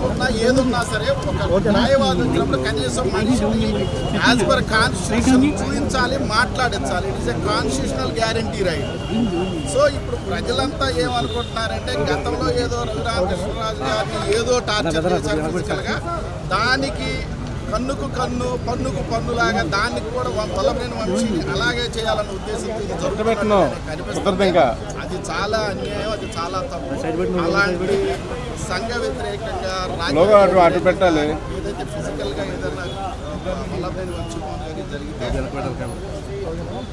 ఉన్నా ఏదున్నా సరే ఒక న్యాయవాది వచ్చినప్పుడు కనీసం మనిషిని యాజ్ పర్ కాన్స్టిట్యూషన్ చూపించాలి, మాట్లాడించాలి. It is a constitutional guarantee right. So ఇప్పుడు ప్రజలంతా ఏమనుకుంటున్నారంటే గతంలో ఏదో రఘురామకృష్ణరాజు గారిని ఏదో టార్చర్ చేశారు ఫిజికల్గా, దానికి కన్నుకు కన్ను పన్నుకు పన్నులాగా దానికి కూడా వల్లభనేని వంశీని అలాగే చేయాలన్న ఉద్దేశంతో కనిపిస్తుంది. అది చాలా అన్యాయం, అది చాలా తప్పు. అలాంటి సంఘ వ్యతిరేకంగా ఏదైతే ఫిజికల్గా ఏదైనా వల్లభనేని వంశీ జరిగితే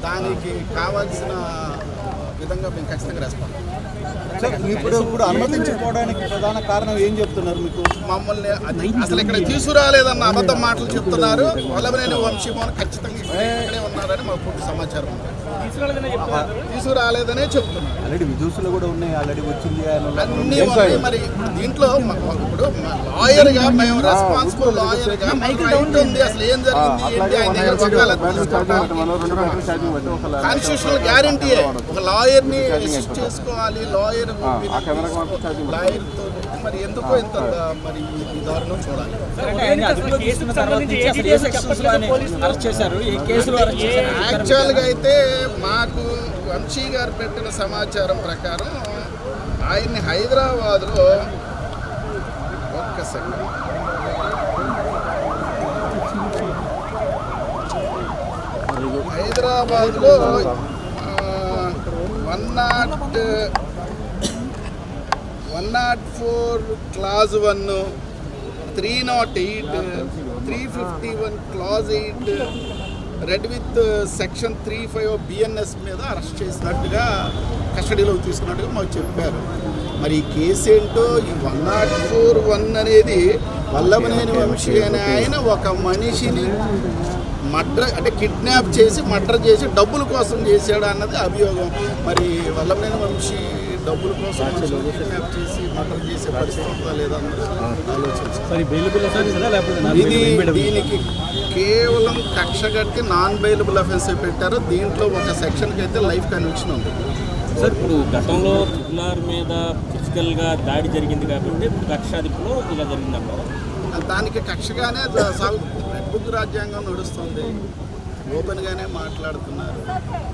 దానికి కావాల్సిన విధంగా మేము ఖచ్చితంగా రెస్పాండ్. ఇప్పుడు అనుమతించుకోవడానికి ప్రధాన కారణం ఏం చెప్తున్నారు? మీకు మమ్మల్ని అసలు ఇక్కడ తీసుకురాలేదన్న అబద్ధం మాటలు చెప్తున్నారు. వల్లభనేని వంశీ మోహన్ ఖచ్చితంగా ఇక్కడే ఉన్నారని మాకు పూర్తి సమాచారం ఉంది. తీసుకురాలేదనే చెప్తున్నారు. ఆల్రెడీ విజువల్స్ కూడా ఉన్నాయి, ఆల్రెడీ వచ్చింది అన్నీ ఉన్నాయి. మరి దీంట్లో ఇప్పుడు లాయర్గా మేము రెస్పాన్సిబుల్ లాయర్గా రైట్ ఉంది. అసలు ఏం జరిగింది ఏంటి ఆయన దగ్గర కాన్స్టిట్యూషనల్ గ్యారంటీ ఒక లాయర్ని అసిస్ట్ చేసుకోవాలి. లాయర్తో మరి ఎందుకో ఇంత మరి ఈ దారుణం చూడాలి. యాక్చువల్గా అయితే మాకు వంశీ గారు పెట్టిన సమాచారం ప్రకారం ఆయన్ని హైదరాబాద్లో హైదరాబాద్లో 104 clause 1, 308, 351 clause 8 red with section 35 BNS మీద అరెస్ట్ చేసినట్టుగా కస్టడీలోకి తీసుకున్నట్టుగా మాకు చెప్పారు. మరి ఈ కేసు ఏంటో ఈ 104(1) అనేది వల్లభనేని వంశీ అనే ఆయన ఒక మనిషిని మర్డర్ అంటే కిడ్నాప్ చేసి మర్డర్ చేసి డబ్బుల కోసం చేశాడు అన్నది అభియోగం. మరి వల్లభనేని వంశీ డబ్బుల కోసం కిడ్నాప్ చేసి మర్డర్ చేసే పరిస్థితి ఉందా లేదా ఆలోచించాలి. దీనికి కేవలం కక్ష కట్టి నాన్ బెయిలబుల్ అఫెన్స్ పెట్టారు. దీంట్లో ఒక సెక్షన్కి అయితే లైఫ్ కన్విక్షన్ ఉంది. సార్ ఇప్పుడు గతంలో ట్రిపుల్ మీద ఫిజికల్గా దాడి జరిగింది కాబట్టి ఇప్పుడు కక్షాదిపులో ఇలా జరిగిందంటారు. దానికి కక్షగానే రెడ్ బుక్ రాజ్యాంగం నడుస్తుంది. ఓపెన్గానే మాట్లాడుతున్నారు.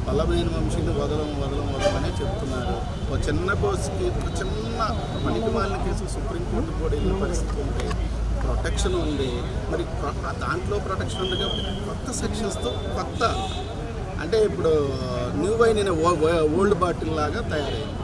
వల్లభనేని వంశీని వదలమనే చెప్తున్నారు. ఒక చిన్న కోర్సుకి ఒక చిన్న పనికిమాలిన కేసు సుప్రీంకోర్టు కూడా వెళ్ళిన పరిస్థితి ఉంది. ప్రొటెక్షన్ ఉంది. మరి దాంట్లో ప్రొటెక్షన్ ఉంది కాబట్టి కొత్త సెక్షన్స్తో కొత్త అంటే ఇప్పుడు న్యూ వైన్ ఓల్డ్ బాటిల్ లాగా తయారైంది.